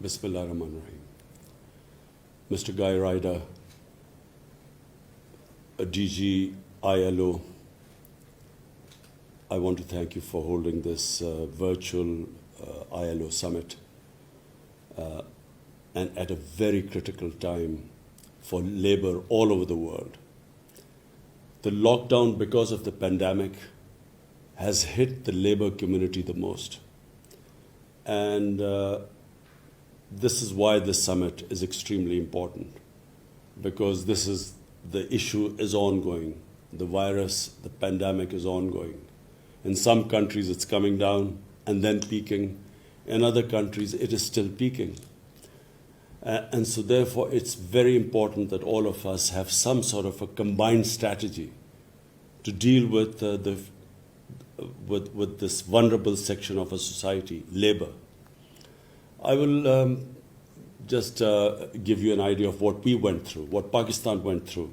Bismillahirrahmanirrahim. Mr. Guy Ryder, DG ILO, I want to thank you for holding this virtual ILO summit and at a very critical time for labor all over the world. The lockdown, because of the pandemic, has hit the labor community the most. And this is why this summit is extremely important, because the issue is ongoing. The virus, the pandemic is ongoing. In some countries it's coming down and then peaking. In other countries it is still peaking. And so therefore it's very important that all of us have some sort of a combined strategy to deal with with this vulnerable section of a society, labor. I will just give you an idea of what we went through, what Pakistan went through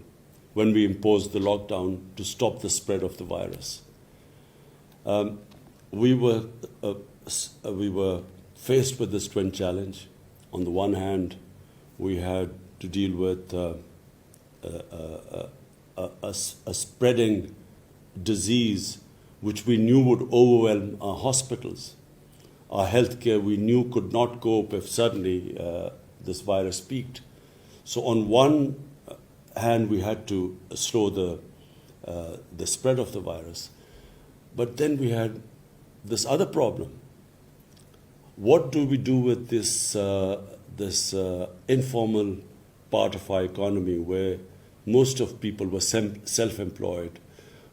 when we imposed the lockdown to stop the spread of the virus. We were faced with this twin challenge. On the one hand, we had to deal with a spreading disease which we knew would overwhelm our hospitals. Our healthcare, we knew, could not cope if suddenly this virus peaked. So on one hand, we had to slow the spread of the virus. But then we had this other problem. What do we do with this informal part of our economy where most of people were self-employed,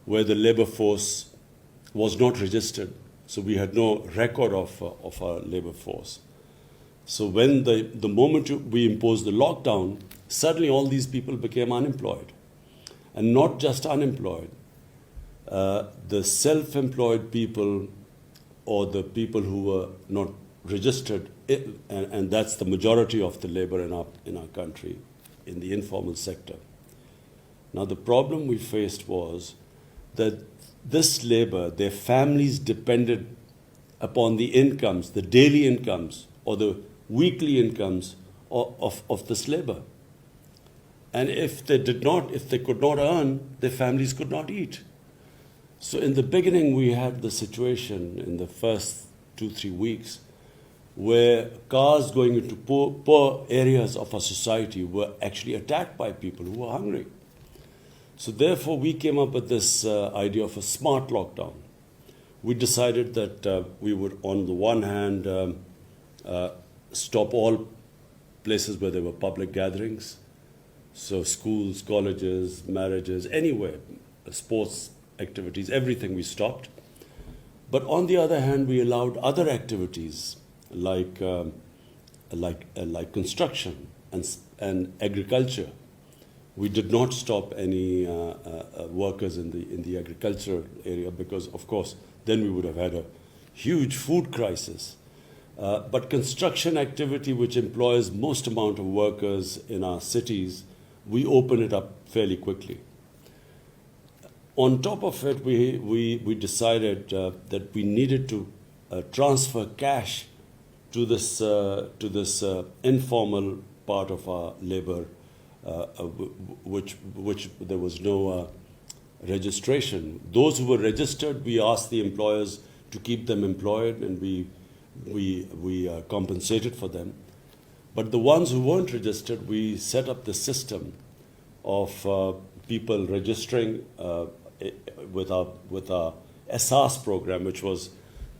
where the labor force was not registered? So we had no record of our labor force. So when the moment we imposed the lockdown, suddenly all these people became unemployed. And not just unemployed. The self-employed people or the people who were not registered, and that's the majority of the labor in our country, in the informal sector. Now the problem we faced was that this labor, their families depended upon the incomes, the daily incomes or the weekly incomes of this labor. And if they could not earn, their families could not eat. So in the beginning, we had the situation in the first 2-3 weeks where cars going into poor areas of our society were actually attacked by people who were hungry. So therefore, we came up with this idea of a smart lockdown. We decided that we would, on the one hand, stop all places where there were public gatherings. So schools, colleges, marriages, anywhere, sports activities, everything we stopped. But on the other hand, we allowed other activities like construction and agriculture. We did not stop any workers in the agricultural area because, of course, then we would have had a huge food crisis. But construction activity, which employs most amount of workers in our cities, we open it up fairly quickly. On top of it, we decided that we needed to transfer cash to this informal part of our labor, which there was no registration. Those who were registered, we asked the employers to keep them employed, and we compensated for them. But the ones who weren't registered, we set up the system of people registering with our SAS program, which was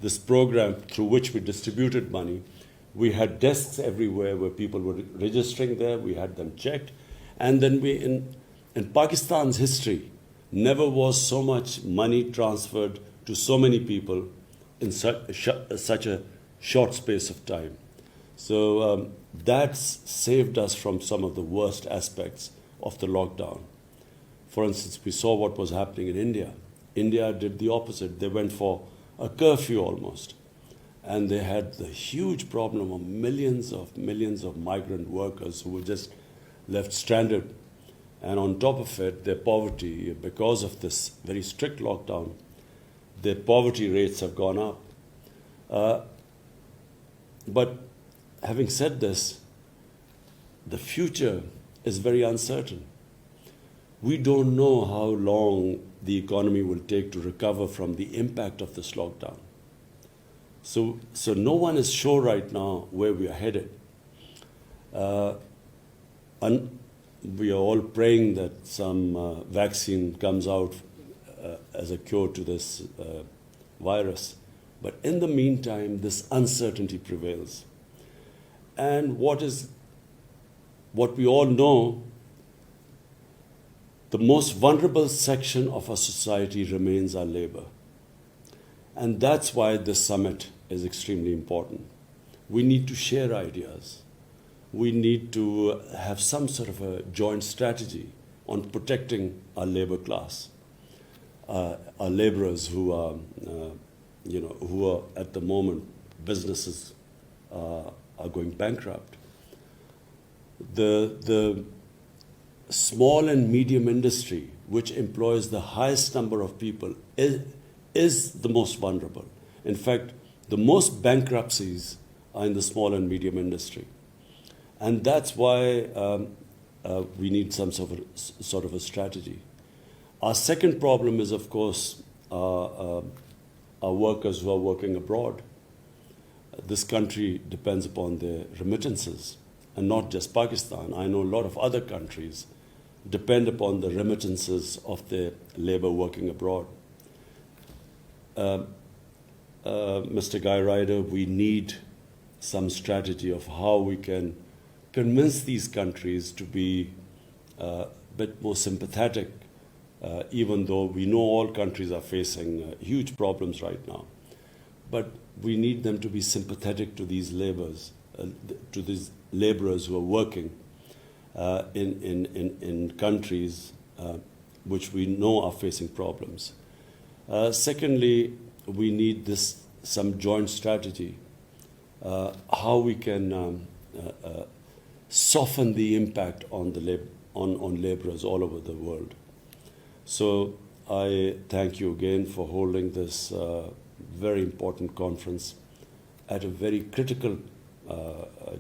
this program through which we distributed money. We had desks everywhere where people were registering there. We had them checked. And then in Pakistan's history, never was so much money transferred to so many people in such a short space of time. So that's saved us from some of the worst aspects of the lockdown. For instance, we saw what was happening in India. India did the opposite. They went for a curfew almost. And they had the huge problem of millions of migrant workers who were just left stranded. And on top of it, their poverty, because of this very strict lockdown, their poverty rates have gone up. But having said this, the future is very uncertain. We don't know how long the economy will take to recover from the impact of this lockdown. So no one is sure right now where we are headed. And we are all praying that some vaccine comes out as a cure to this virus. But in the meantime, this uncertainty prevails. And what we all know, the most vulnerable section of our society remains our labor. And that's why this summit is extremely important. We need to share ideas. We need to have some sort of a joint strategy on protecting our labor class, our laborers who are at the moment, businesses are going bankrupt. The small and medium industry, which employs the highest number of people, is the most vulnerable. In fact, the most bankruptcies are in the small and medium industry. And that's why we need some sort of a strategy. Our second problem is, of course, our workers who are working abroad. This country depends upon their remittances, and not just Pakistan. I know a lot of other countries depend upon the remittances of their labor working abroad. Mr. Guy Ryder, we need some strategy of how we can convince these countries to be a bit more sympathetic, even though we know all countries are facing huge problems right now. But we need them to be sympathetic to these laborers who are working in countries which we know are facing problems. Secondly, we need some joint strategy, how we can soften the impact on laborers all over the world. So I thank you again for holding this very important conference at a very critical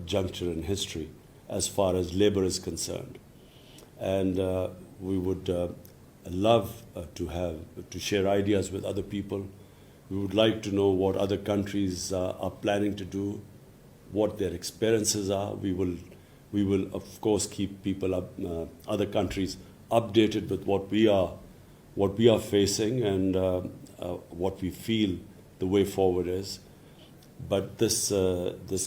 juncture in history as far as labor is concerned. And we would love to share ideas with other people. We would like to know what other countries are planning to do, what their experiences are. We will of course keep people other countries updated with what we are facing and what we feel the way forward is. But this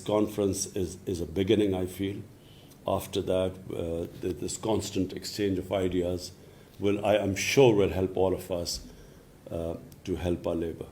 conference is a beginning, I feel. After that, this constant exchange of ideas I'm sure will help all of us to help our labor.